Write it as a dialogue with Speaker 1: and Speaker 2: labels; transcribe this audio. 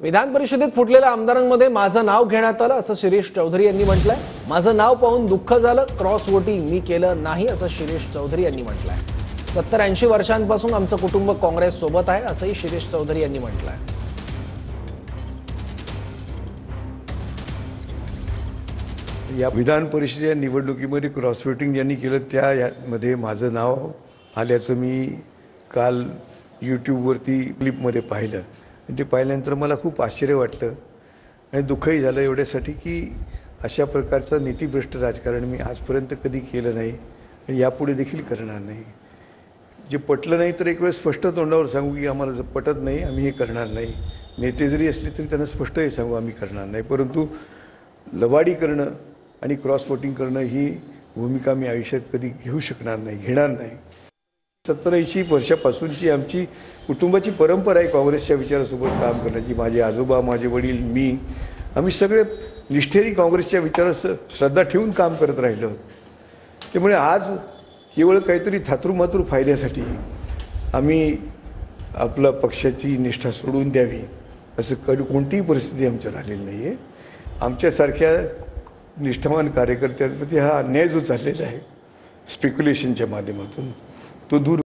Speaker 1: विधान परिषदेत फुटलेल्या आमदारांमध्ये माझं नाव घेण्यात आलं असं शिरीष चौधरी यांनी म्हटलंय। माझं नाव पाहून दुःख झालं, क्रॉस वोटिंग मी केलं नाही असं शिरीष चौधरी यांनी म्हटलंय। 70-80 वर्षांपासून आमचं कुटुंब काँग्रेस सोबत आहे असंही शिरीष चौधरी यांनी म्हटलंय।
Speaker 2: या विधान परिषदेच्या निवडणुकीमध्ये क्रॉस वोटिंग ज्यांनी केलं त्यामध्ये माझं नाव आल्याचं मी काल यूट्यूबवरती क्लिपमध्ये पाहिलं। ते पाहिल्यानंतर मला खूप आश्चर्य वाटलं आणि दुःखही झालं एवढ्यासाठी की अशा प्रकारचं नीतिभ्रष्ट राजकारण मी आजपर्यंत कधी केलं नाही आणि यापुढे देखील करणार नाही। जे पटलं नाही तर एक वेळ स्पष्ट तोंडावर सांगू की आम्हाला जर पटत नाही आम्ही हे करणार नाही। नेते जरी असले तरी त्यांना स्पष्ट हे सांगू आम्ही करणार नाही। परंतु लवाडी करणं आणि क्रॉस वोटिंग करणं ही भूमिका मी आयुष्यात कधी घेऊ शकणार नाही, घेणार नाही। 70-80 वर्षापासूनची आमची कुटुंबाची परंपरा आहे काँग्रेसच्या विचारासोबत काम करण्याची। माझे आजोबा, माझे वडील, मी आम्ही सगळे निष्ठेने काँग्रेसच्या विचारात श्रद्धा ठेवून काम करत राहिलो। त्यामुळे आज केवळ काहीतरी थातूरमातूर फायद्यासाठी आम्ही आपल्या पक्षाची निष्ठा सोडून द्यावी असं कोणतीही परिस्थिती आमच्यावर आलेली नाही आहे। आमच्यासारख्या निष्ठावान कार्यकर्त्यांप्रती हा अन्याय जो झालेला आहे स्पेक्युलेशनच्या माध्यमातून तो दूर